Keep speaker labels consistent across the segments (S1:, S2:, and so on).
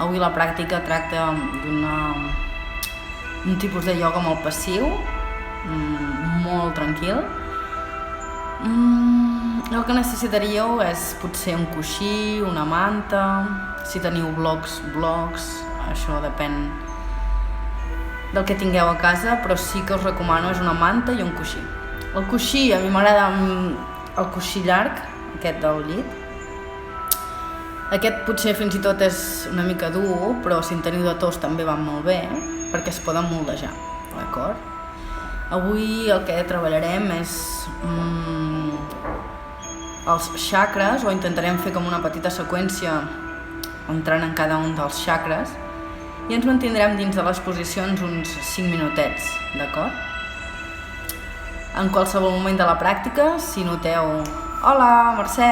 S1: Avui la pràctica tracta d'un tipus de ioga molt passiu, molt tranquil. El que necessitaríeu és potser un coixí, una manta, si teniu blocs, això depèn del que tingueu a casa, però sí que us recomano és una manta i un coixí. El coixí, a mi m'agrada el coixí llarg, aquest del llit. Aquest potser fins i tot és una mica dur, però si en teniu de tos també van molt bé, perquè es poden moldejar, d'acord? Avui el que treballarem és els xacres, o intentarem fer com una petita seqüència entrant en cada un dels xacres, i ens mantindrem dins de les posicions uns 5 minutets, d'acord? En qualsevol moment de la pràctica, si noteu «Hola, Mercè!»,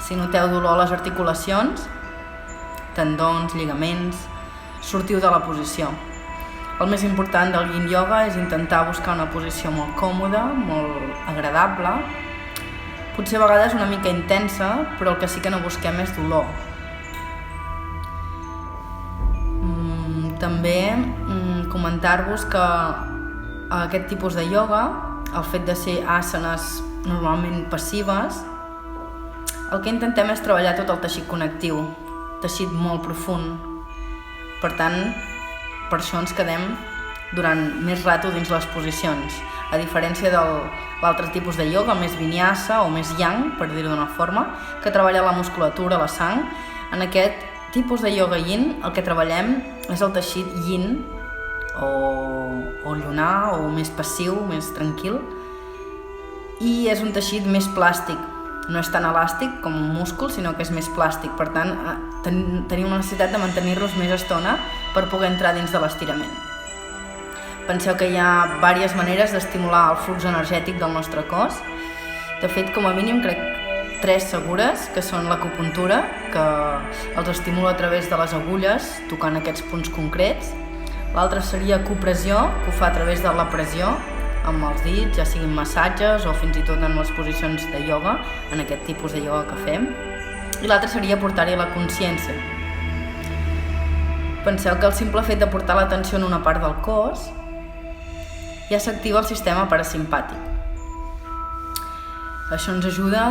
S1: si noteu dolor a les articulacions, tendons, lligaments, sortiu de la posició. El més important del Yin Yoga és intentar buscar una posició molt còmoda, molt agradable, potser a vegades una mica intensa, però el que sí que no busquem és dolor. També comentar-vos que aquest tipus de ioga, el fet de ser asanes normalment passives, el que intentem és treballar tot el teixit connectiu, teixit molt profund. Per tant, per això ens quedem durant més rato dins les posicions, a diferència de l'altre tipus de ioga, més vinyasa o més yang, per dir-ho d'una forma, que treballa la musculatura, la sang. En aquest tipus de ioga yin, el que treballem és el teixit yin, o llunar, o més passiu, més tranquil, i és un teixit més plàstic. No és tan elàstic com un múscul, sinó que és més plàstic. Per tant, tenim una necessitat de mantenir-nos més estona per poder entrar dins de l'estirament. Penseu que hi ha diverses maneres d'estimular el flux energètic del nostre cos. De fet, com a mínim, crec 3 segures, que són l'acupuntura, que els estimula a través de les agulles, tocant aquests punts concrets. L'altra seria acupressió, que ho fa a través de la pressió, amb els dits, ja siguin massatges o fins i tot en les posicions de ioga, en aquest tipus de ioga que fem. I l'altra seria portar-hi la consciència. Penseu que el simple fet de portar l'atenció en una part del cos ja s'activa el sistema parasimpàtic. Això ens ajuda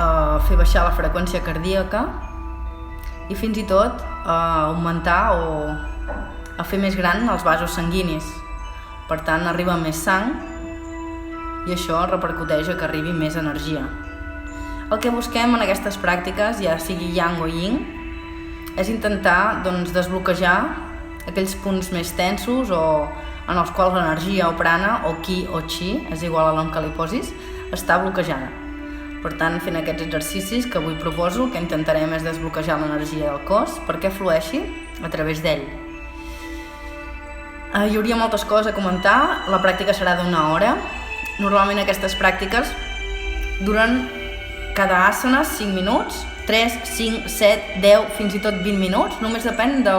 S1: a fer baixar la freqüència cardíaca i fins i tot a augmentar o a fer més gran els vasos sanguinis. Per tant, arriba més sang i això repercuteix a que arribi més energia. El que busquem en aquestes pràctiques, ja sigui yang o yin, és intentar desbloquejar aquells punts més tensos o en els quals l'energia o prana o ki o chi, és igual a l'on que li posis, està bloquejada. Per tant, fent aquests exercicis que avui proposo, el que intentarem és desbloquejar l'energia del cos perquè flueixi a través d'ell. Hi hauria moltes coses a comentar, la pràctica serà d'1 hora. Normalment aquestes pràctiques duren cada asana 5 minuts, 3, 5, 7, 10, fins i tot 20 minuts, només depèn de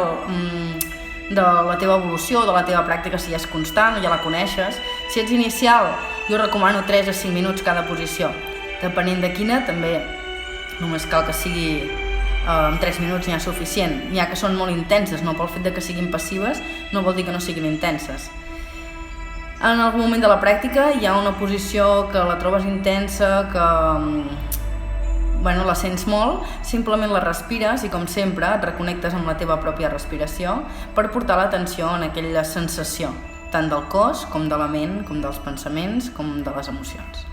S1: la teva evolució, de la teva pràctica, si ja és constant o ja la coneixes. Si ets inicial, jo recomano 3 a 5 minuts cada posició. Depenent de quina, també només cal que sigui en 3 minuts n'hi ha suficient. N'hi ha que són molt intenses, no pel fet de que siguin passives, no vol dir que no siguin intenses. En algun moment de la pràctica hi ha una posició que la trobes intensa, que la sents molt, simplement la respires i, com sempre, et reconnectes amb la teva pròpia respiració per portar l'atenció en aquella sensació, tant del cos, com de la ment, com dels pensaments, com de les emocions.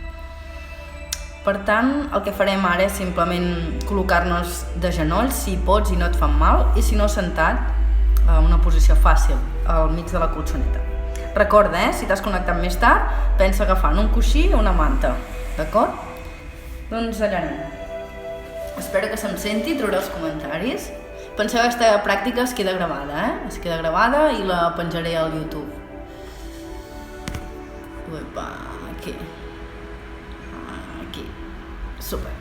S1: Per tant, el que farem ara és simplement col·locar-nos de genolls, si pots i no et fan mal, i si no, sentat, a una posició fàcil, al mig de la colxoneta. Recorda, si t'has connectat més tard, pensa agafant un coixí o una manta, d'acord? Doncs allà anem. Espero que se'm senti, trauré els comentaris. Penseu que aquesta pràctica es queda gravada, Es queda gravada i la penjaré al YouTube. Uepa, aquí. Aquí. Super.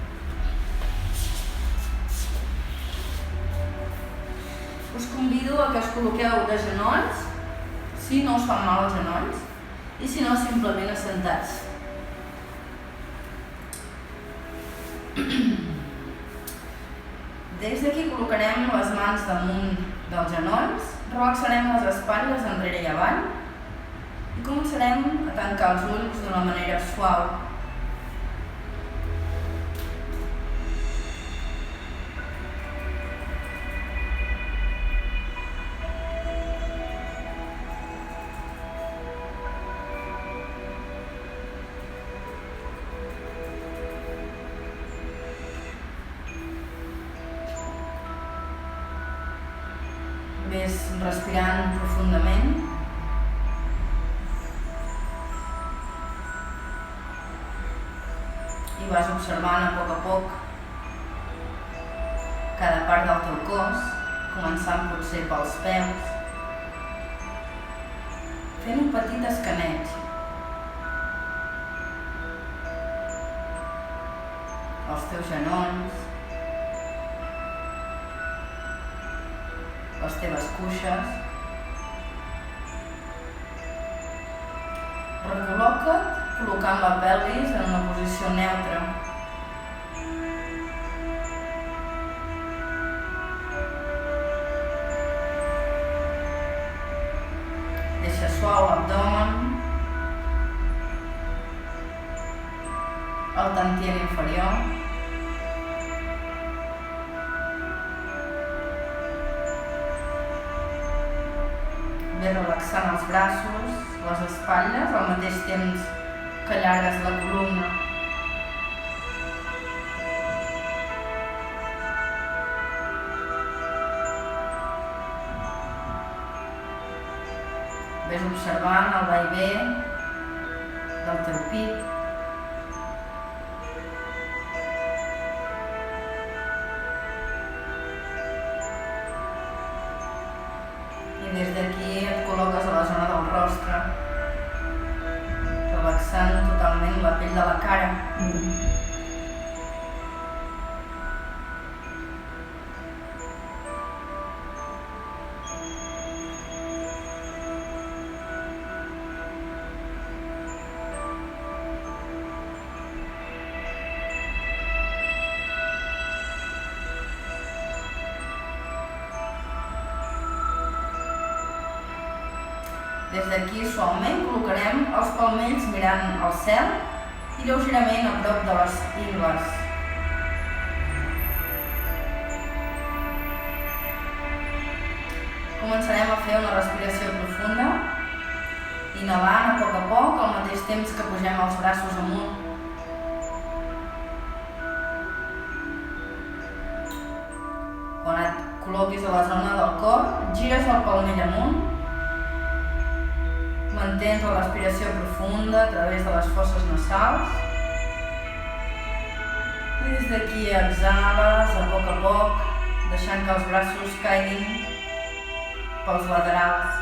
S1: Us convido a que us col·loqueu de genolls, si no us fan mal els genolls, i si no, simplement assentats. Des d'aquí col·locarem les mans damunt dels genolls, relaxarem les espatlles enrere i avall i començarem a tancar els ulls d'una manera suau. Ves respirant profundament i vas observant a poc cada part del teu cos, començant potser pels peus, fent un petit escaneig. Els teus genolls, les teves cuixes. Recol·loca't col·locant la pelvis en una posició neutra. Deixa suau l'abdomen, el tantien inferior. Ves relaxant els braços, les espatlles, al mateix temps que allargues la columna. Ves observant el vaivé del teu pit. I des d'aquí et col·loques a la zona del rostre, relaxant totalment la pell de la cara. Des d'aquí suaument col·locarem els palmells mirant al cel i lleugerament a prop de les ingles. Començarem a fer una respiració profunda, inhalant a poc al mateix temps que pugem els braços amunt. Quan et col·loquis a la zona del cor, gires el palmell amunt. Mantens la respiració profunda a través de les fosses nasals. I des d'aquí exhales a poc, deixant que els braços caiguin pels laterals.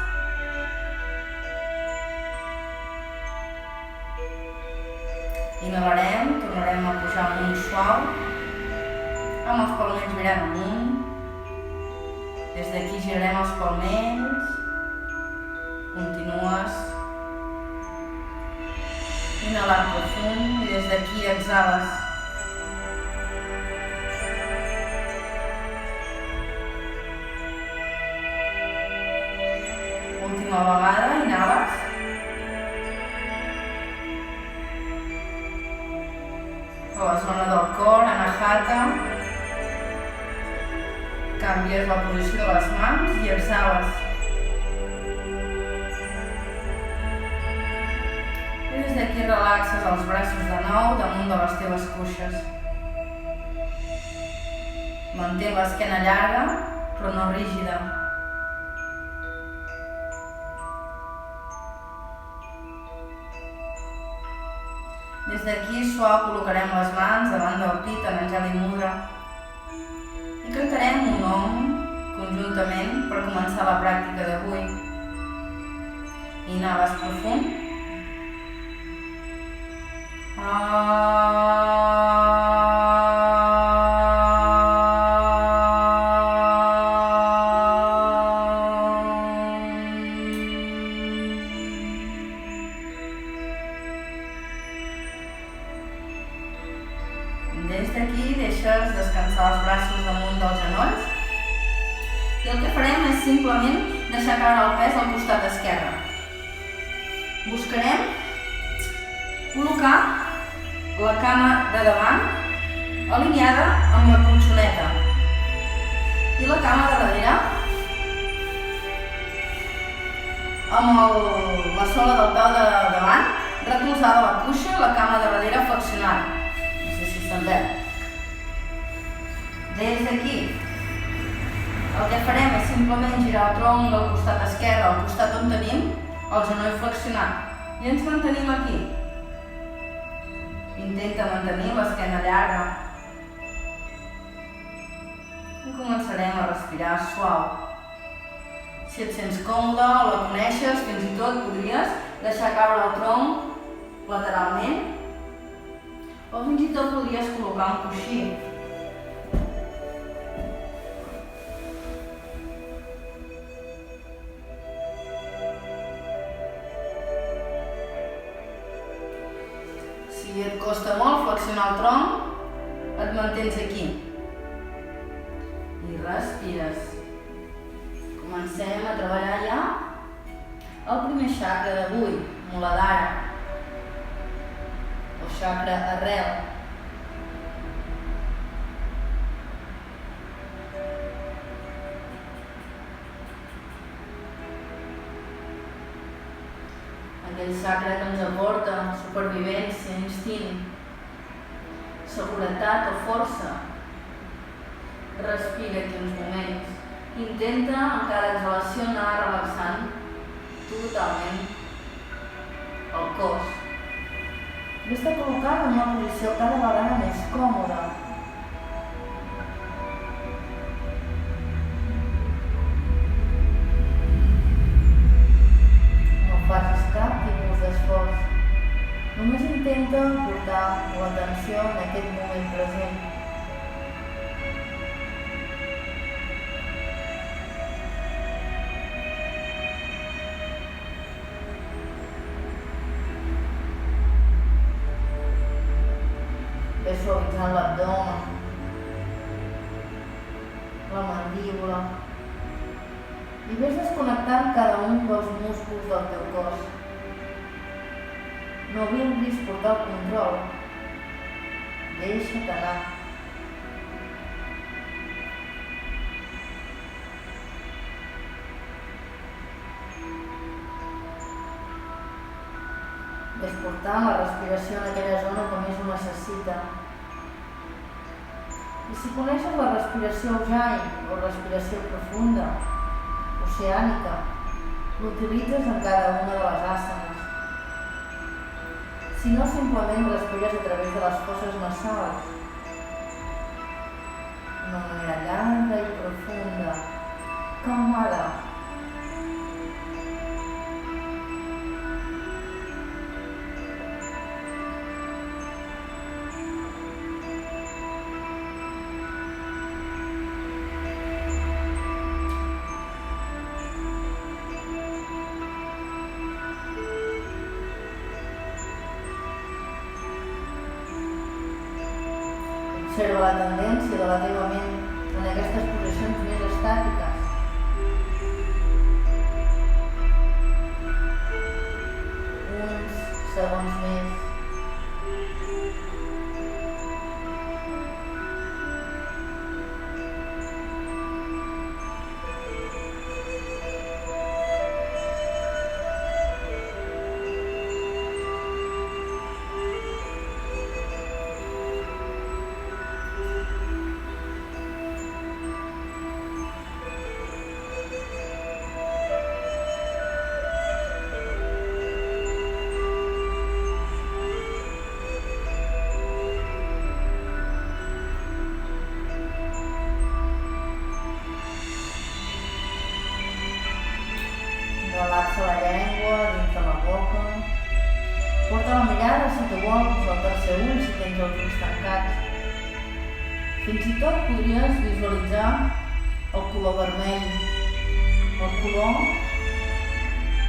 S1: Inhalarem, tornarem a pujar amunt suau, amb els palmells mirant amunt. Des d'aquí girarem els palmells. Continues inhalant profund i des d'aquí exhales. Última vegada, inhales. A la zona del cor, anahata. Canvies la posició de les mans i exhales. Des d'aquí relaxes els braços de nou damunt de les teves cuixes. Mantén l'esquena llarga, però no rígida. Des d'aquí suau col·locarem les mans davant del pit en Anjali Mudra i cantarem un om conjuntament per començar la pràctica d'avui. Inhales profund. Des d'aquí deixes descansar els braços damunt dels genolls I el que farem és simplement deixar caure el pes al costat esquerre. Buscarem col·locar la cama de davant alineada amb la colxoneta i la cama de darrere amb la sola del peu de davant recolzada a la cuixa i la cama de darrere flexionada. No sé si s'entén. Des d'aquí el que farem és simplement girar el tronc del costat esquerre al costat on tenim el genoll flexionat i ens mantenim aquí. Intenta mantenir l'esquena llarga i començarem a respirar suau. Si et sents còmode o la coneixes, fins i tot podries deixar caure el tronc lateralment o fins i tot podries col·locar un coixí. Si et costa molt flexionar el tronc, et mantens aquí i respires. Comencem a treballar ja el primer xacra d'avui, Muladhara, o xacra arrel. Aquell xacra que ens aporta supervivència, instint, seguretat o força. Respira aquí uns moments. Intenta en cada exhalació anar relaxant totalment el cos. Ves-te col·locant en una posició cada vegada més còmoda. No facis cap tipus d'esforç. Només intenta portar l'atenció en aquest moment present. Ves suavitzant l'abdomen, la mandíbula i ves desconnectant cada un dels músculs del teu cos. No vulguis portar el control. Deixa't anar. Ves portant la respiració en aquella zona que més ho necessita. I si coneixes la respiració Ujjayi o respiració profunda, oceànica, l'utilitzes en cada una de les asanes. Si no, simplement respires a través de les fosses nasals, d'una manera llarga i profunda, calmada. Observa la tendència de la teva ment en aquestes posicions més estàtiques. Uns segons més. Relaxa la llengua dins de la boca. Porta la mirada, si tu vols, al tercer ull si tens els ulls tancats. Fins i tot podries visualitzar el color vermell, el color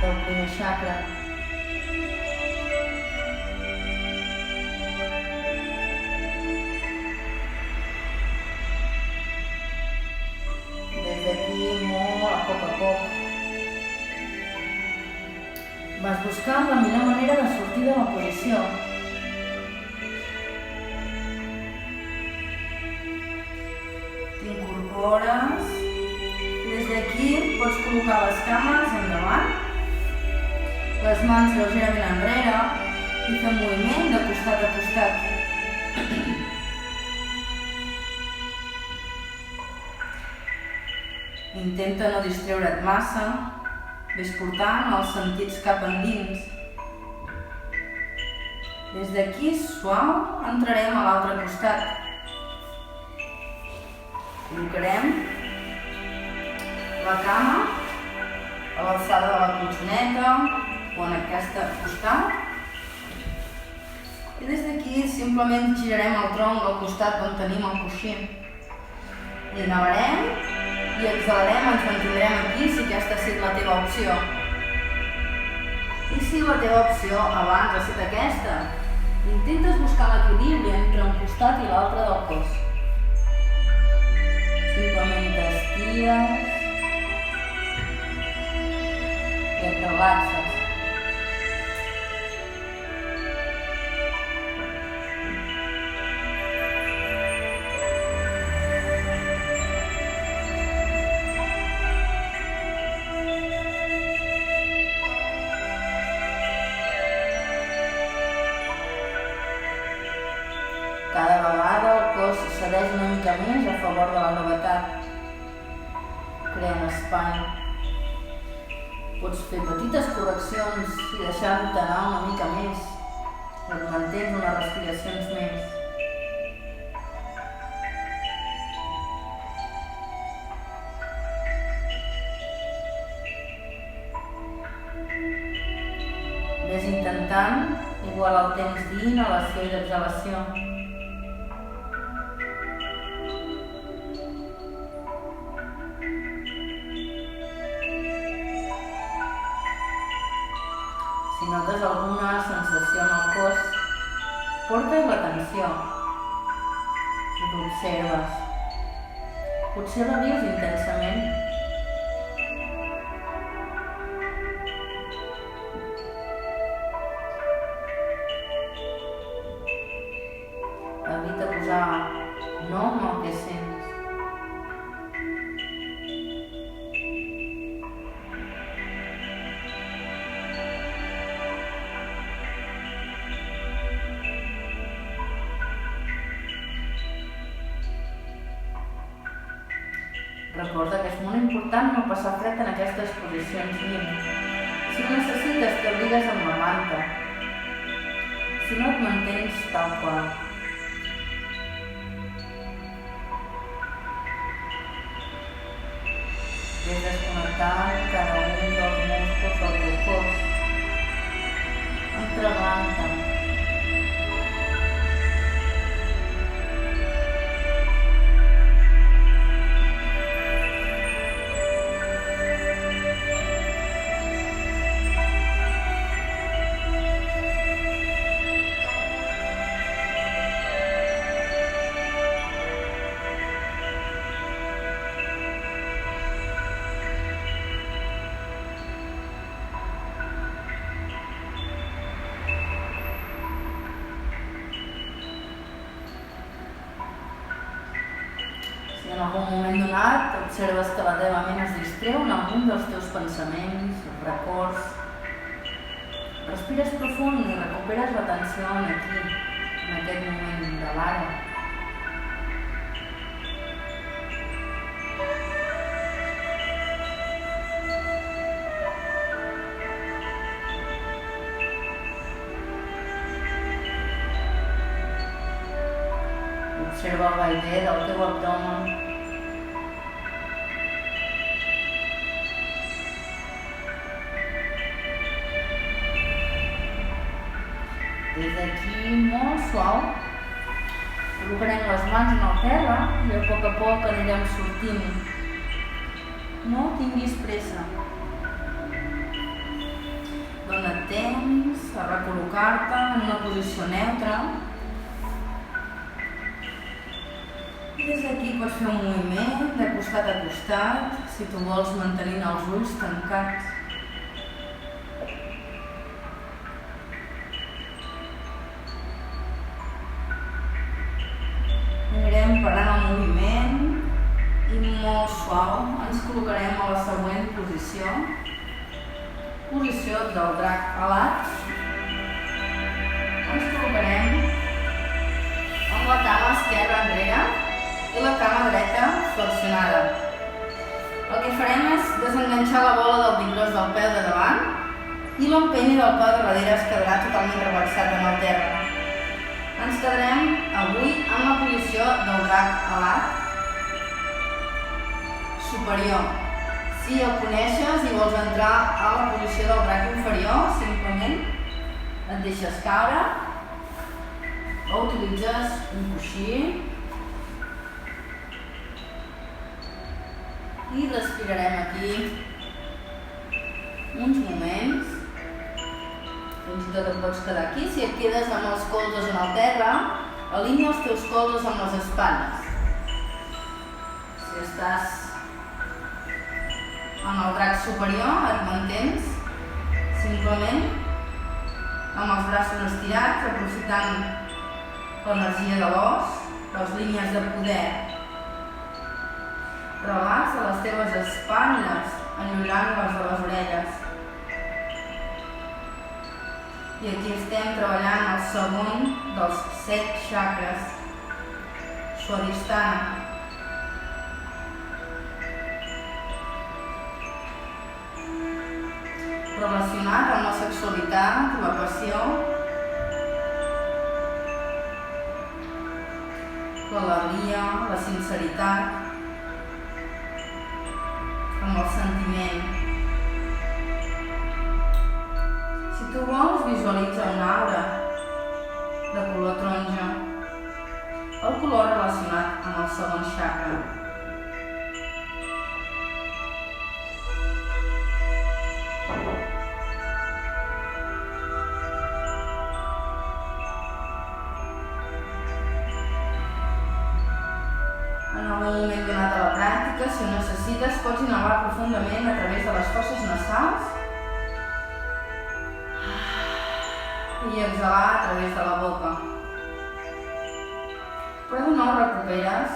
S1: del primer xacra. Des d'aquí poc. Vas buscant la millor manera de sortir de la posició. T'incorpores i des d'aquí pots col·locar les cames endavant, les mans lleugerament enrere i fer un moviment de costat a costat. Intenta no distreure't massa, ves portant els sentits cap endins. Des d'aquí, suau, entrarem a l'altre costat. Col·locarem la cama a l'alçada de la colxoneta o en aquest costat. I des d'aquí simplement girarem el tronc al costat on tenim el coixí. Inhalarem i exhalarem, ens mantindrem aquí si aquesta ha estat la teva opció. I si la teva opció abans ha estat aquesta, intentes buscar l'equilibri entre un costat i l'altre del cos. Simplement t'estires i et relaxes. Cada vegada el cos cedeix una mica més a favor de la gravetat, creant espai. Pots fer petites correccions i deixar-te anar una mica més, et mantens unes respiracions més. Ves intentant igualar el temps d'inhalació i d'exhalació. Si notes alguna sensació en el cos, porta-hi l'atenció i l'observes. Potser la vius intensament. Evita posar nom al que sents. Recorda que és molt important no passar fred en aquestes posicions límit. Si ho necessites, t'abrigues amb la manta. Si no, et mantens tal qual. Ves desconnectant cada un dels músculs del teu cos. Entregant-te. Si en algun moment donat observes que la teva ment es distreu en algun dels teus pensaments, records, respires profund i recuperes l'atenció aquí, en aquest moment de l'ara. Observa el vaivé del teu abdomen. Des d'aquí, molt suau, col·locarem les mans en el terra i a poc anirem sortint. No tinguis pressa. Dóna't temps a recol·locar-te en una posició neutra. I des d'aquí pots fer un moviment de costat a costat, si tu vols mantenint els ulls tancats. Anirem parant el moviment i molt suau ens col·locarem a la següent posició. Posició del drac alat. Ens col·locarem amb la cama esquerra enrere i la cama dreta flexionada. El que farem és desenganxar la bola del dit gros del peu de davant i l'empenya del peu de darrere es quedarà totalment reversat en el terra. Ens quedarem avui en la posició del drac alat superior. Si el coneixes i vols entrar a la posició del drac inferior, simplement et deixes caure o utilitzes un coixí i respirarem aquí uns moments. Fins i tot et pots quedar aquí. Si et quedes amb els colzes en el terra, alinea els teus colzes amb les espatlles. Si estàs en el drac superior, et mantens simplement amb els braços estirats, aprofitant l'energia de l'os, les línies de poder. Relaxa les teves espatlles, enllorant-les de les orelles. I aquí estem treballant el segon dels 7 xacres, Swadhisthana. Relacionat amb la sexualitat, la passió, l'alegria, la sinceritat, amb el sentiment. Si tu vols, visualitza una aura de color taronja, el color relacionat amb el segon xacra. En algun moment donat a la pràctica, si ho necessites, pots inhalar profundament a través de les fosses nasals i exhalar a través de la boca. Però de nou recuperes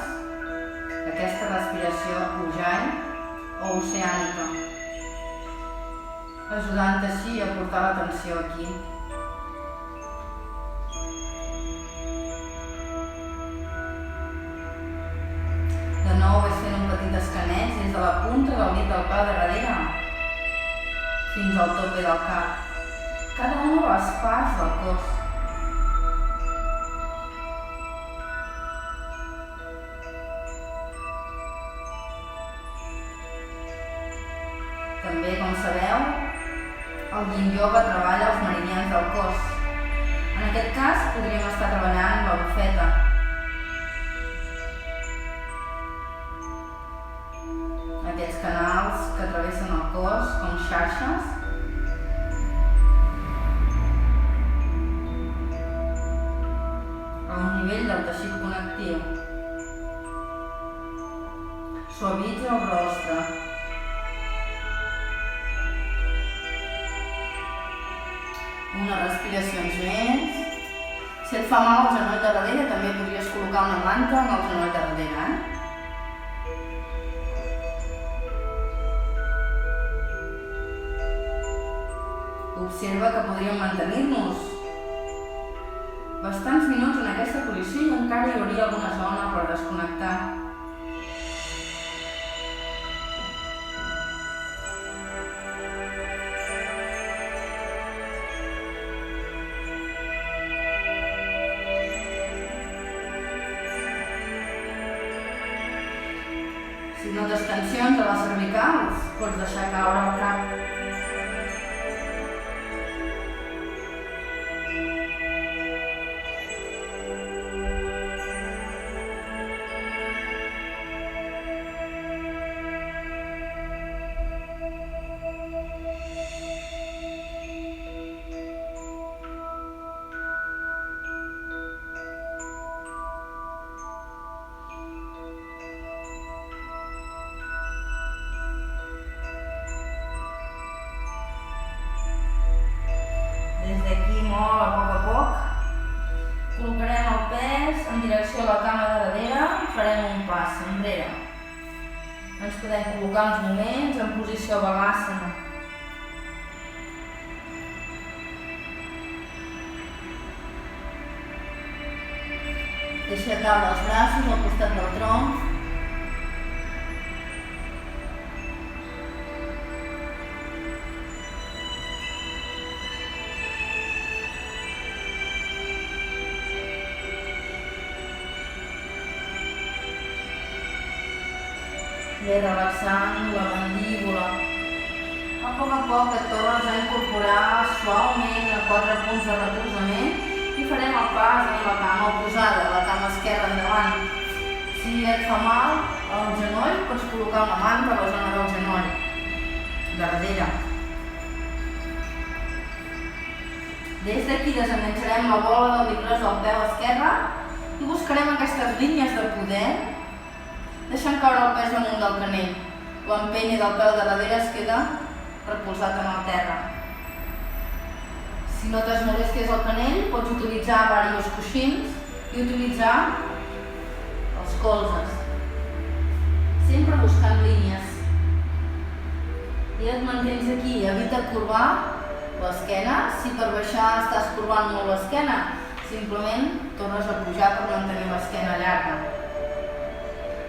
S1: aquesta respiració ujjayi o oceànica, ajudant així a portar l'atenció aquí. De nou ves fent un petit escaneig des de la punta del dit del peu de darrere fins al tope del cap. Cada una de les parts del cos. També, com sabeu, el Yin Yoga treballa els meridians del cos. En aquest cas, podríem estar treballant la bufeta. Aquests canals que travessen el cos com xarxes. A un nivell del teixit connectiu. Suavitza el rostre. Unes respiracions més. Si et fa mal el genoll de darrere, també podries col·locar una manta en el genoll de darrere. Observa que podríem mantenir-nos bastants minuts en aquesta posició i encara hi hauria alguna zona per desconnectar. Si notes tensions a les cervicals, pots deixar caure el cap. Podem col·locar uns moments en posició Balasana. Deixa caure els braços al costat del tronc. Ve relaxant la mandíbula. A poc et tornes a incorporar suaument a 4 punts de recolzament i farem el pas amb la cama oposada, la cama esquerra endavant. Si et fa mal al genoll, pots col·locar una manta a la zona del genoll, de darrere. Des d'aquí desenganxarem la bola del diplós del peu esquerre i buscarem aquestes línies de poder, deixant caure el pes damunt del canell. L'empeny del peu de darrere es queda recolzat en el terra. Si notes molèsties al canell, pots utilitzar diversos coixins i utilitzar els colzes. Sempre buscant línies. I et mantens aquí, evita corbar l'esquena. Si per baixar estàs corbant molt l'esquena, simplement tornes a pujar per mantenir l'esquena llarga.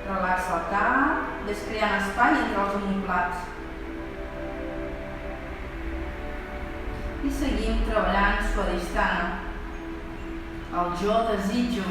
S1: Relaxa el cap, ves creant espai entre els omoplats. I seguim treballant Swadhisthana. El jo desitjo.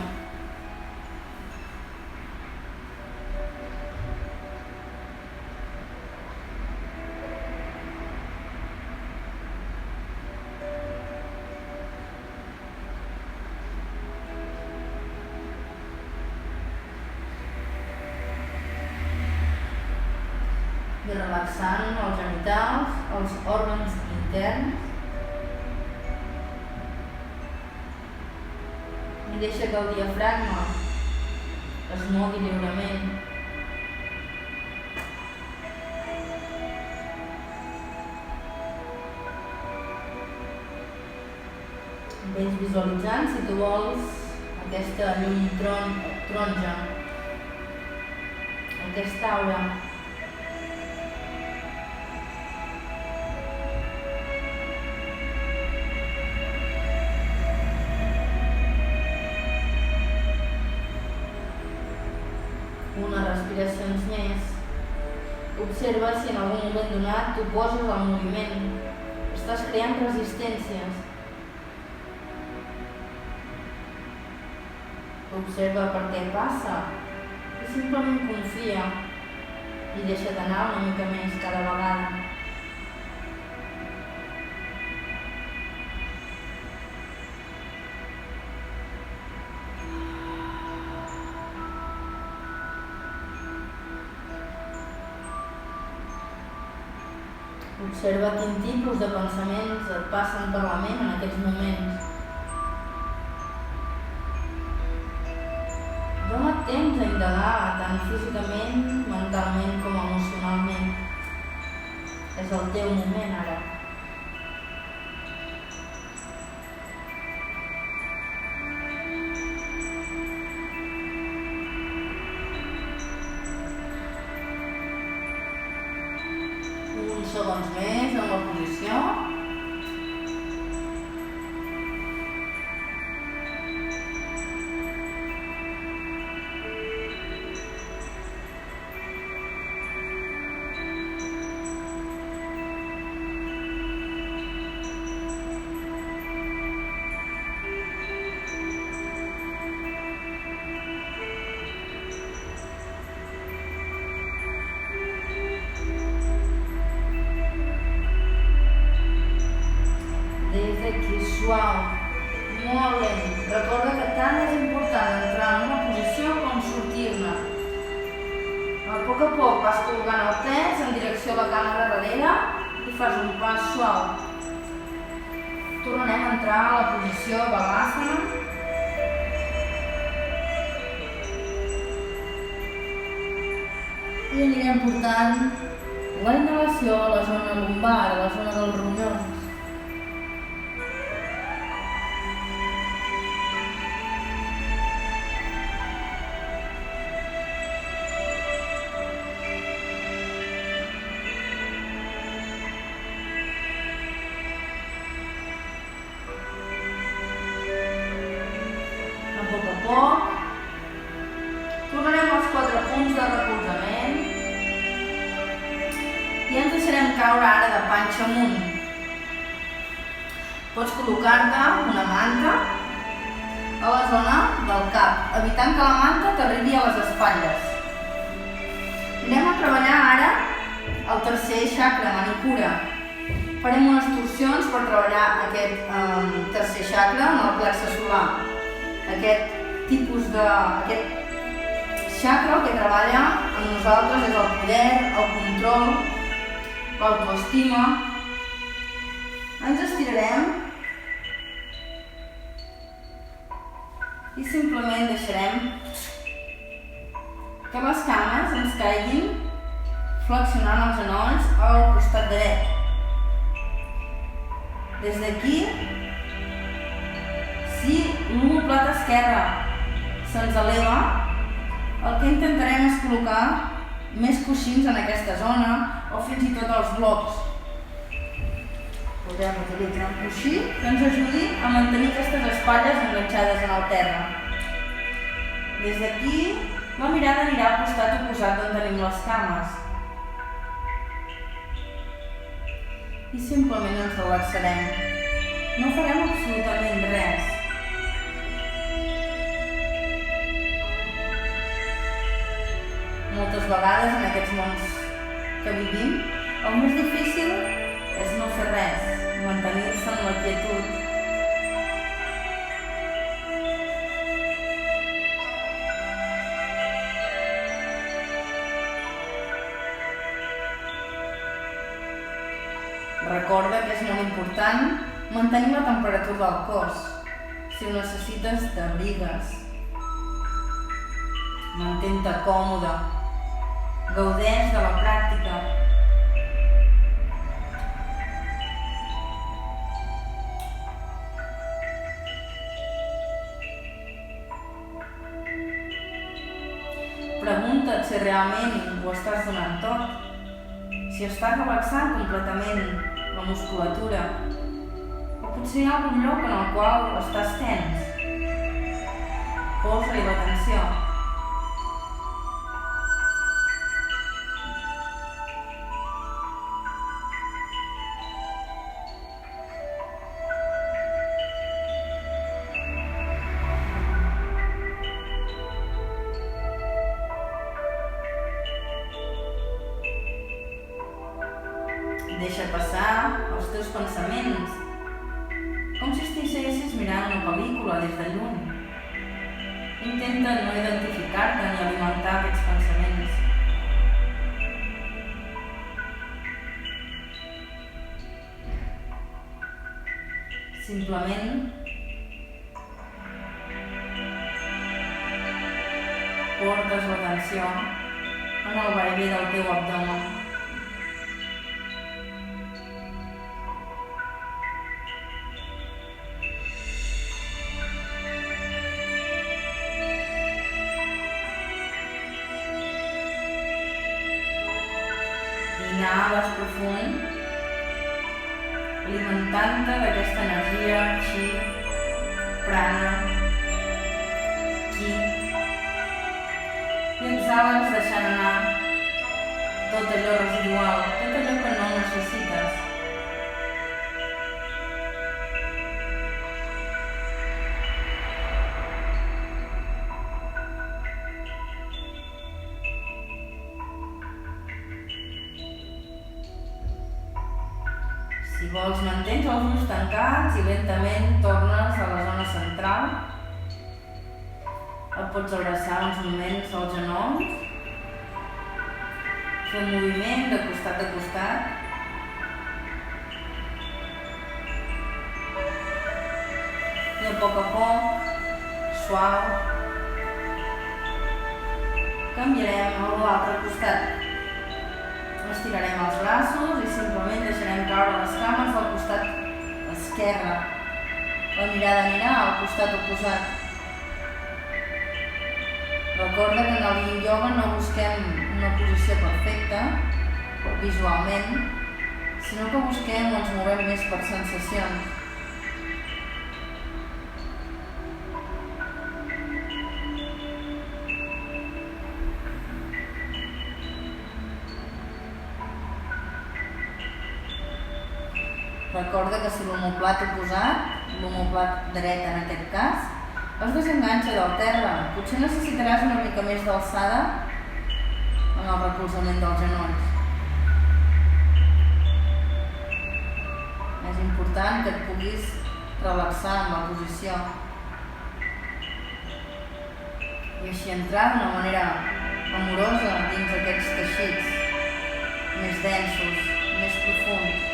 S1: I relaxant els genitals, els òrgans interns. I deixa que el diafragma es mogui lliurement. Ves visualitzant, si tu vols, aquesta llum taronja, aquesta aura. Unes respiracions més. Observa si en algun moment donat t'oposes al moviment. Estàs creant resistències. Observa per què passa i simplement confia i deixa't anar una mica més cada vegada. Observa quin tipus de pensaments et passen per la ment en aquests moments. Dóna't temps a indagar tant físicament, mentalment com emocionalment. És el teu moment ara. Uns segons més en la posició. Des d'aquí, suau, molt lent. Recorda que tant és important entrar en una posició com sortir-ne. A poc vas col·locant el pes en direcció a la càmera darrere i fas un pas suau. Tornarem a entrar a la posició Balasana. I anirem portant la inhalació a la zona lumbar, a la zona dels ronyons. I ens deixarem caure ara de panxa amunt. Pots col·locar-te una manta a la zona del cap, evitant que la manta t'arribi a les espatlles. Anem a treballar ara el tercer chakra, manicura. Farem unes torsions per treballar aquest tercer chakra en el plexe solar. Aquest tipus de... aquest chakra el que treballa amb nosaltres és el poder, el control, l'autoestima. Ens estirarem i simplement deixarem que les cames ens caiguin flexionant els genolls al costat dret. Des d'aquí, si l'omoplata esquerra se'ns eleva, el que intentarem és col·locar més coixins en aquesta zona o fins i tot els blocs. Podem utilitzar un coixí que ens ajudi a mantenir aquestes espatlles enganxades en el terra. Des d'aquí, la mirada anirà al costat oposat d'on tenim les cames. I simplement ens relaxarem. No farem absolutament res. Moltes vegades en aquests mons que vivim, el més difícil és no fer res, mantenir-se en la quietud. Recorda que és molt important mantenir la temperatura del cos. Si ho necessites, t'abrigues. Mantén-te còmode. Gaudeix de la pràctica. Pregunta't si realment ho estàs donant tot. Si estàs relaxant completament la musculatura, o potser hi ha algun lloc en el qual estàs tens. Posa-hi l'atenció. Deixa passar els teus pensaments, com si estiguessis mirant una pel·lícula des de lluny. Intenta no identificar-te ni alimentar aquests pensaments. Simplement portes l'atenció en el vaivé del teu abdomen. Inhales profund, alimentant-te d'aquesta energia, chi, prana, ki. I exhales deixant anar tot allò residual, tot allò que no necessites. Si vols, mantens els ulls tancats i lentament tornes a la zona central. Et pots abraçar uns moments als genolls, fer un moviment de costat a costat. I a poc, suau, canviarem a l'altre costat. Estirarem els braços i simplement deixarem caure les cames al costat esquerre. La mirada anirà al costat oposat. Recorda que en el Yin Yoga no busquem una posició perfecta visualment, sinó que busquem o ens movem més per sensacions. Recorda que si l'omoplat oposat, l'omoplat dret en aquest cas, es desenganxa del terra. Potser necessitaràs una mica més d'alçada en el recolzament dels genolls. És important que et puguis relaxar en la posició i així entrar d'una manera amorosa dins aquests teixits més densos, més profunds.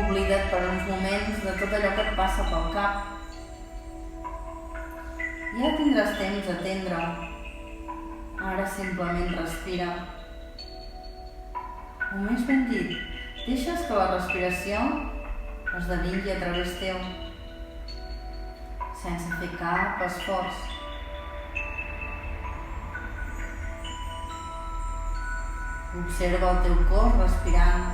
S1: Oblida't per uns moments de tot allò que et passa pel cap. Ja tindràs temps d'atendre-ho. Ara simplement respira. O més ben dit, deixes que la respiració esdevingui a través teu, sense fer cap esforç. Observa el teu cos respirant.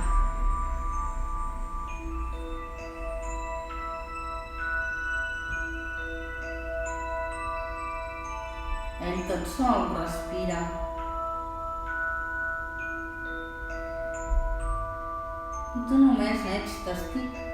S1: Ell tot sol respira. I tu només n'ets testig.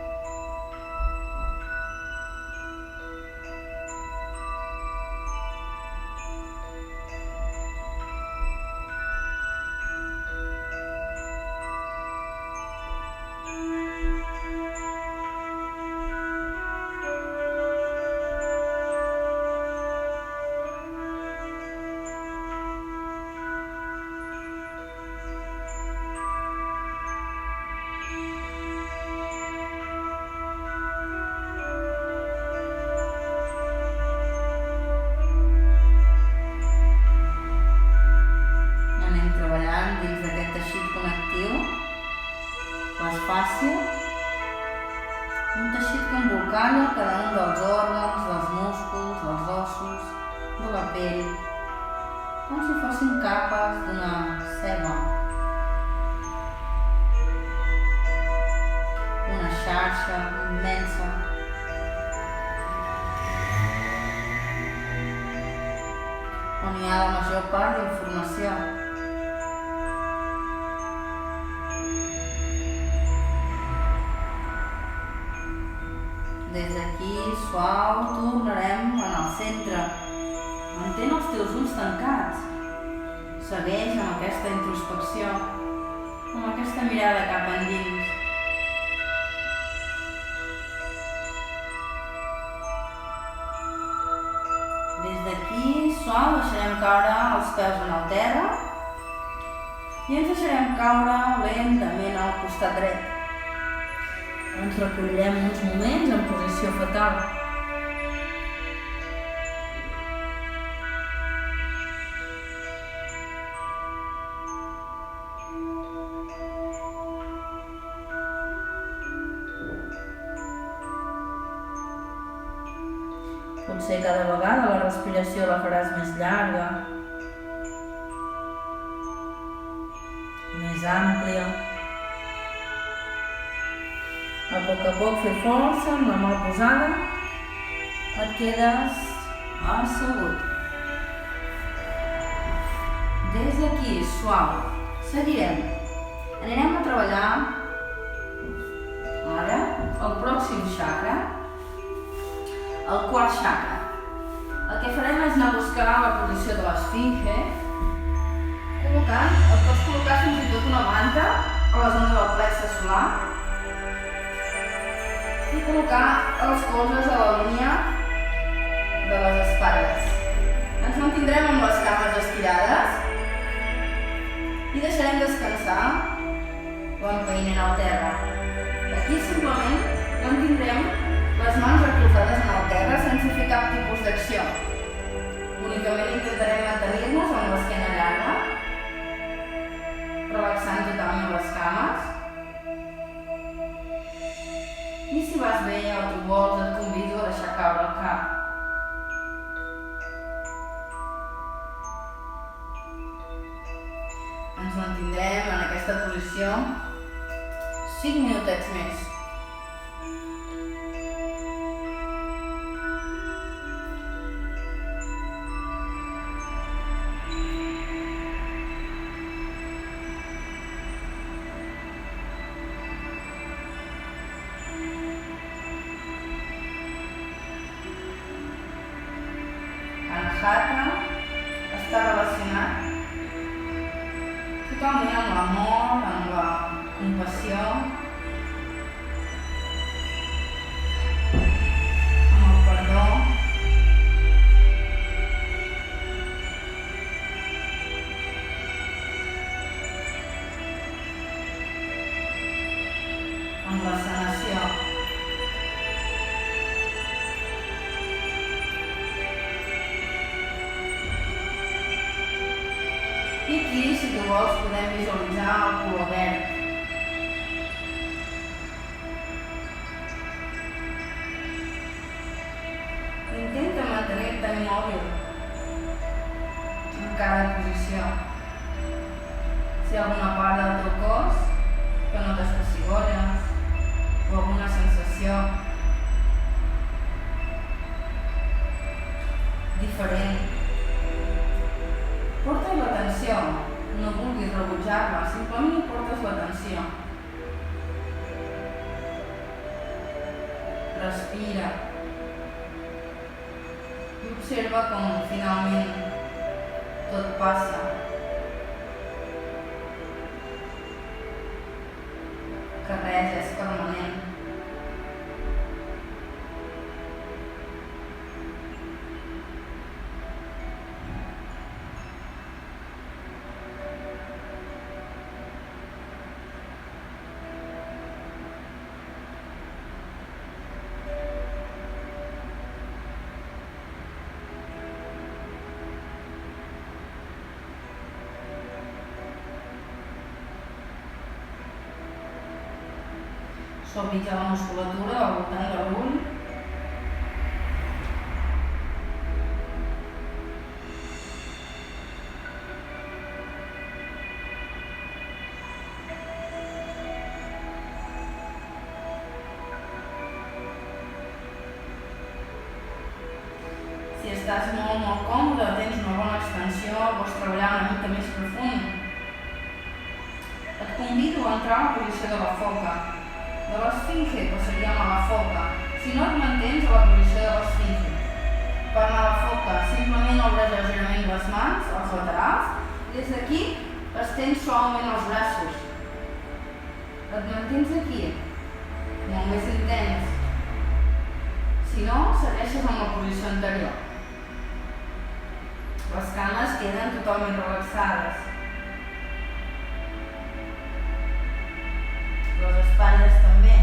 S1: Dins d'aquest teixit connectiu, les fàscies, un teixit que embolcalla cada un dels òrgans, dels músculs, dels ossos, de la pell, com si fossin capes d'una ceba. Una xarxa immensa. On hi ha la major part d'informació. Des d'aquí, suau, tornarem en el centre. Mantén els teus ulls tancats. Segueix amb aquesta introspecció, amb aquesta mirada cap endins. Des d'aquí, suau, deixarem caure els peus en el terra i ens deixarem caure lentament al costat dret. Ens recollirem uns moments en posició fetal. Potser cada vegada la respiració la faràs més llarga, més àmplia. A poc fer força amb la mà posada, et quedes assegut. Des d'aquí, suau, seguirem. Anirem a treballar ara el pròxim chakra, el quart chakra. El que farem és anar a buscar la posició de l'esfinge, et pots col·locar fins i tot una manta a la zona del plexe solar i col·locar els colzes a la línia de les espatlles. Ens mantindrem amb les cames estirades i deixarem descansar l'empeinent al terra. Aquí simplement mantindrem les mans recolzades en el terra sense fer cap tipus d'acció. Únicament intentarem mantenir-nos amb l'esquena llarga, relaxant totalment les cames. I si vas bé o tu vols, et convido a deixar caure el cap. mantindrem en aquesta posició 5 minutets més. En Hatha està relacionat totalment amb l'amor, amb la compassió, amb el perdó, amb la sanació. I aquí, si tu vols, podem visualitzar el color verd. Intenta mantenir-te immòbil en cada posició. Si hi ha alguna part del teu cos que notes pessigolles o alguna sensació diferent, porta-hi l'atenció, no vulguis rebutjar-la, simplement hi portes l'atenció. Respira i observa com finalment tot passa. Que res és permanent. Suavitza la musculatura al voltant de l'ull. Si estàs molt còmode, tens una bona extensió, vols treballar una mica més profund, et convido a entrar a la posició de la foca. De l'esfinge passaríem a la foca. Si no et mantens a la posició de l'esfinge, per anar a la foca simplement obres lleugerament les mans als laterals i des d'aquí estens suaument els braços. Et mantens aquí, molt més intens. Si no, segueixes amb la posició anterior. Les cames queden totalment relaxades. Les espatlles també.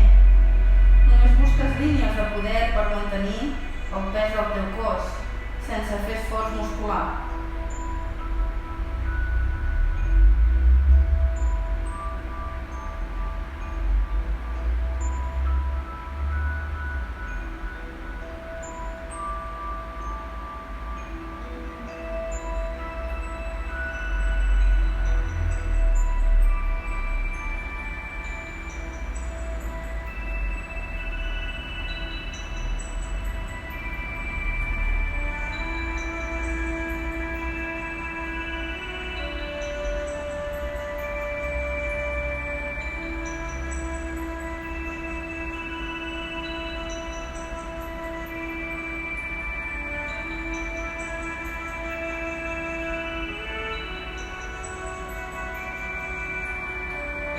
S1: Només busques línies de poder per mantenir el pes del teu cos, sense fer esforç muscular.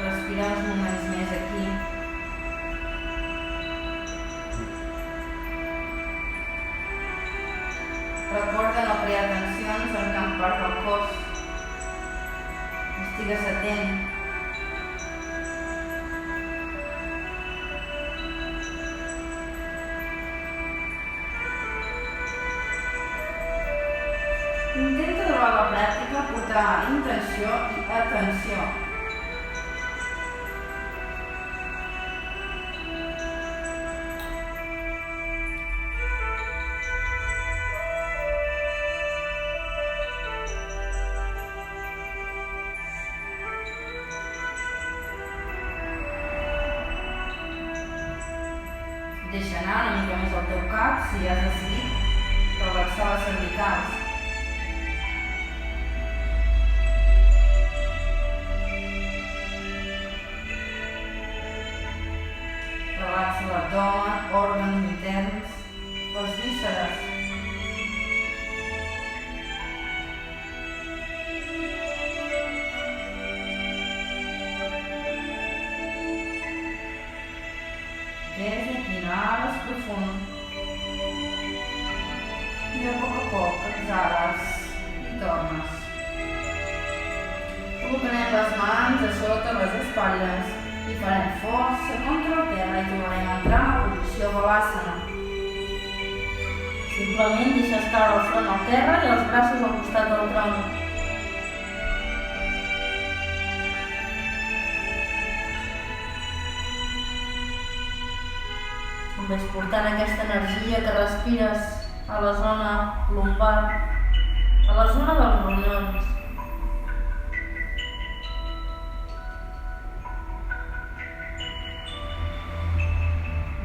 S1: Respira uns moments més aquí. Recorda no crear tensions en cap part del cos. Estigues atent. Intenta durant la pràctica portar intenció i atenció. Deixa anar una mica més el teu cap si has decidit relaxar les cervicals. Relaxa l'abdomen, òrgans interns, les vísceres. Ves aquí, inhales profund. I a poc exhales i tornes. Col·locarem les mans a sota les espatlles i farem força contra el terra i tornarem a entrar en la posició Balasana. Simplement deixes caure el front al terra i els braços al costat del tronc. Ves portant aquesta energia que respires a la zona lumbar, a la zona dels ronyons.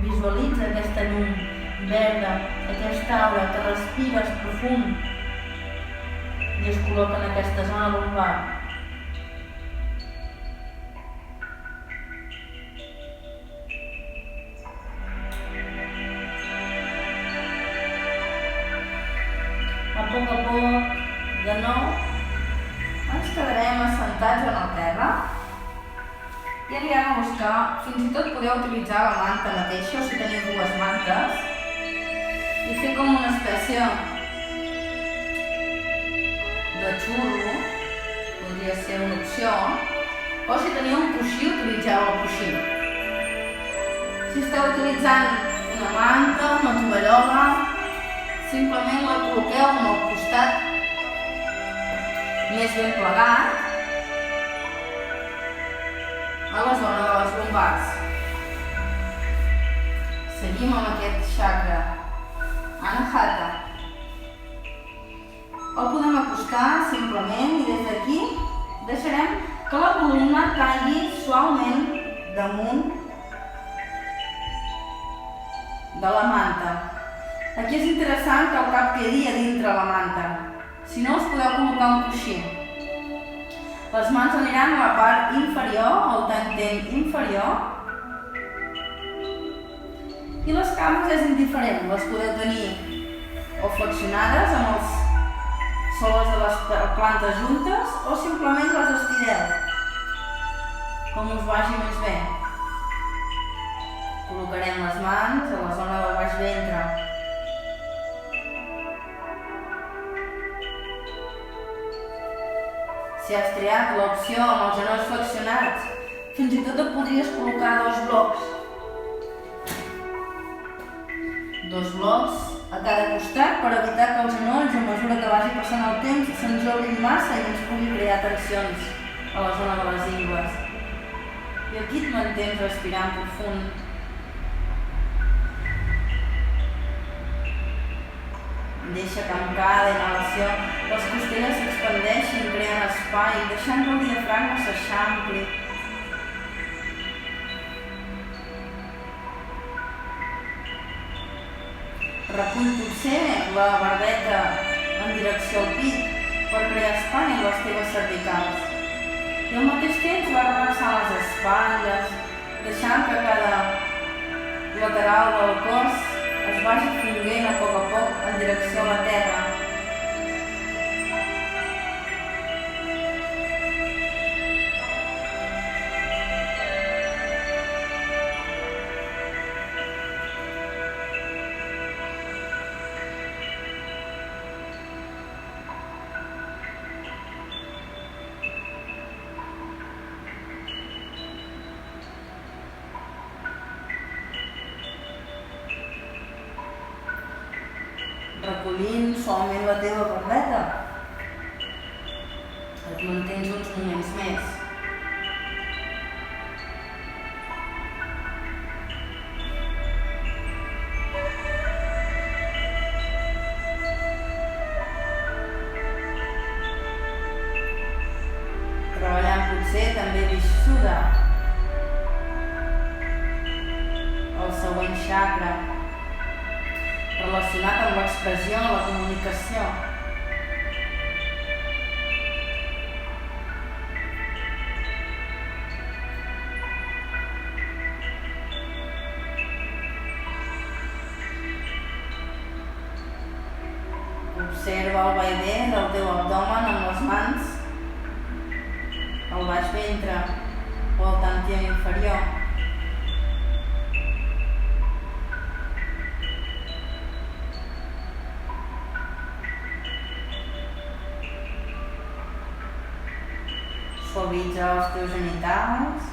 S1: Visualitza aquesta llum verda, aquesta aura que respires profund i es col·loca en aquesta zona lumbar. A poc, de nou, ens quedarem assentats en el terra i anirem a buscar, fins i tot podeu utilitzar la manta mateixa, o si teniu dues mantes, i fer com una espècie de xurro, podria ser una opció, o si teniu un coixí, utilitzeu el coixí. Si esteu utilitzant una manta, una tovallola, simplement la col·loqueu amb el costat més ben plegat a la zona de les lumbars. Seguim amb aquest chakra, Anahata. El podem acostar simplement i des d'aquí deixarem que la columna caigui suaument damunt de la manta. Aquí és interessant que el cap quedi a dintre la manta. Si no, us podeu col·locar un coixí. Les mans aniran a la part inferior, al tantent inferior. I les cames és indiferent. Les podeu tenir o flexionades amb els soles de les plantes juntes o simplement les estireu, com us vagi més bé. Col·locarem les mans a la zona del baix ventre. Si has triat l'opció amb els genolls flexionats, fins i tot et podries col·locar dos blocs. Dos blocs a cada costat per evitar que els genolls, a mesura que vagi passant el temps, se'ns obrin massa i ens pugui crear tensions a la zona de les ingles. I aquí et mantens respirant profund. Deixa que amb cada inhalació les costelles s'expandeixin, creant espai, deixant que el diafragma s'eixampli. Recull potser la barbeta en direcció al pit per crear espai en les teves cervicals. I al mateix temps va relaxar les espatlles, deixant que cada lateral del cos es vagi fonguent a poc en direcció a la terra. Recollint suaument la teva barbeta. Et mantens uns moments més. Treballant potser també vissuda el següent següent xacra, relacionat amb l'expressió, la comunicació. Observa el vaivé del teu abdomen amb les mans, el baix ventre o el tàntium inferior. Suavitza els teus genitals.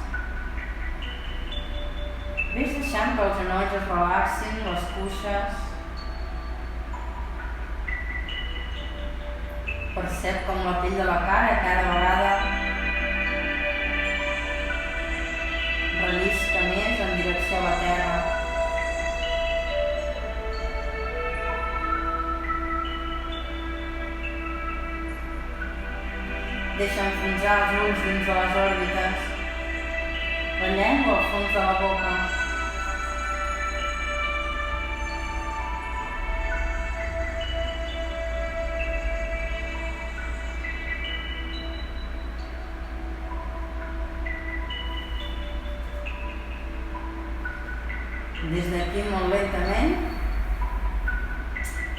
S1: Ves deixant que els genolls es relaxin, les cuixes. Percep com la pell de la cara cada vegada rellisca més en direcció a la terra. Deixa enfonsar els ulls dins de les òrbites, la llengua al fons de la boca. Des d'aquí, molt lentament,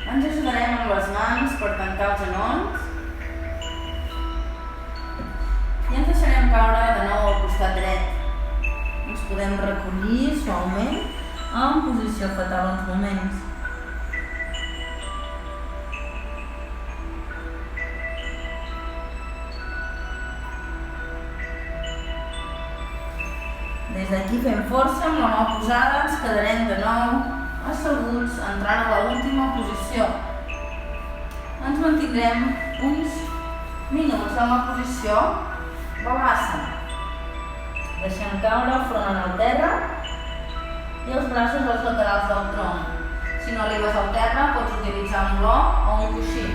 S1: ens ajudarem amb les mans per tancar els genolls i ens deixarem caure de nou al costat dret. Ens podem recollir suaument en posició fetal uns moments. Des d'aquí fem força, amb la mà posada ens quedarem de nou asseguts, entrant a l'última posició. Ens mantindrem uns minuts en la posició Balasana. Deixem caure el front en el terra i els braços als laterals del tronc. Si no arribes al terra, pots utilitzar un bloc o un coixí.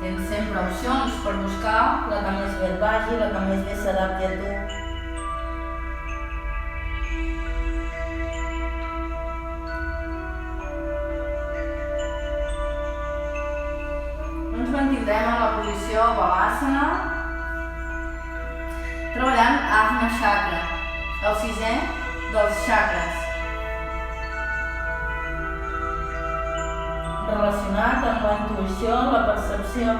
S1: Tens sempre opcions per buscar la que més bé et vagi, la que més bé s'adapti a tu. Ens mantindrem en la posició Balasana, treballant Ajna Chakra, el sisè dels chakras, relacionat amb la intuïció, la percepció,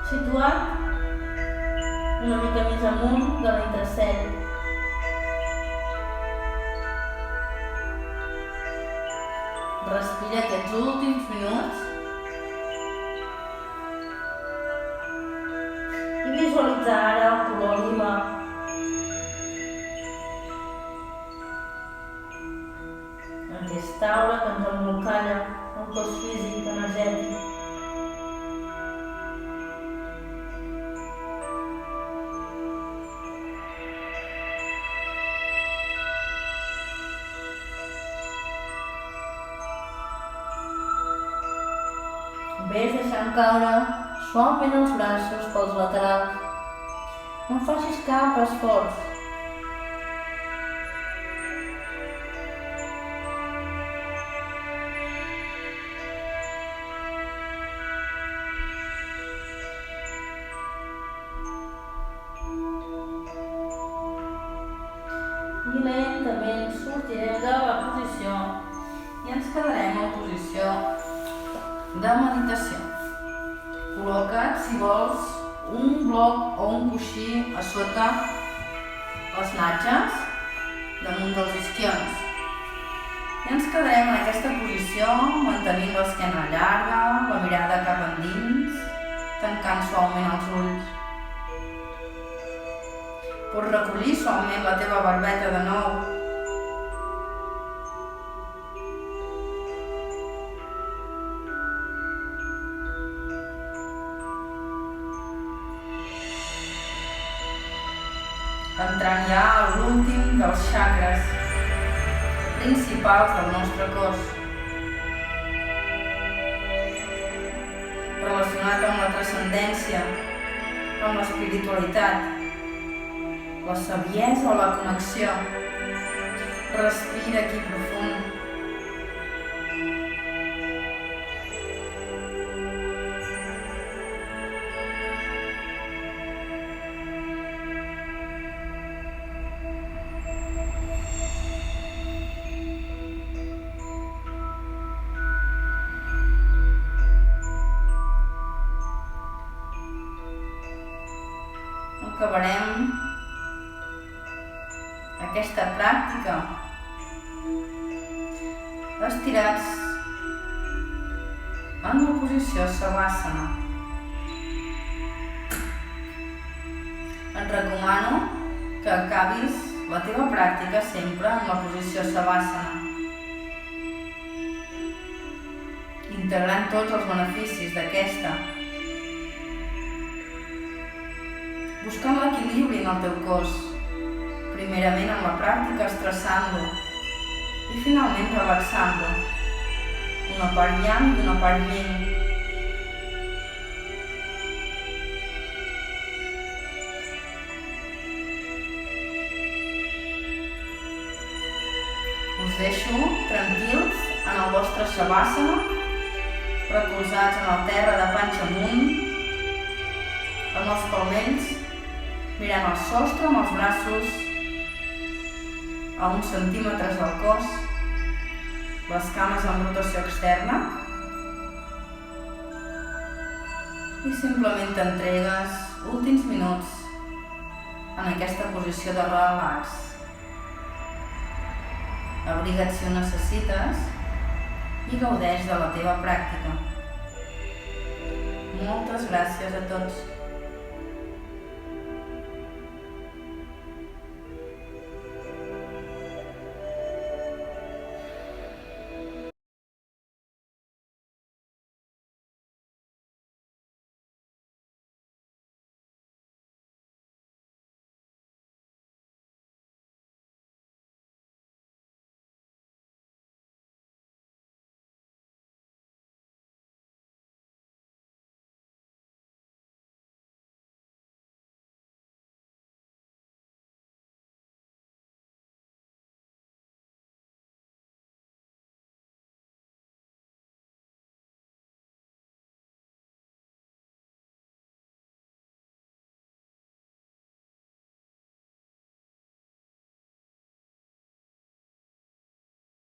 S1: situat una mica més amunt de l'entrecell. Respira aquests últims minuts i visualitza ara el color lila. Aquesta aura que ens embolcalla el cos físic, energètic. Ves deixant caure suaument els braços pels laterals. No facis cap esforç. I lentament sortirem de la posició i ens quedarem en posició de meditació. Col·loca't, si vols, un bloc o un coixí a sota les natges, damunt dels isquions. I ens quedarem en aquesta posició, mantenint l'esquena llarga, la mirada cap endins, tancant suaument els ulls. Pots recollir suaument la teva barbeta de nou. Entrant ja a l'últim dels chakres principals del nostre cos, relacionat amb la transcendència, amb l'espiritualitat, la saviesa o la connexió. Respira aquí profund. Acabarem aquesta pràctica estirats en la posició Savasana. Et recomano que acabis la teva pràctica sempre en la posició Savasana, integrant tots els beneficis d'aquesta, buscant l'equilibri en el teu cos, primerament en la pràctica estressant-lo i finalment relaxant-lo, una part yang i una part yin. Us deixo tranquils en el vostre Savasana, recolzats en el terra de panxa amunt, amb els palmells mirant el sostre amb els braços a uns centímetres del cos, les cames en rotació externa, i simplement t'entregues últims minuts en aquesta posició de relax. Abriga't si ho necessites i gaudeix de la teva pràctica. Moltes gràcies a tots.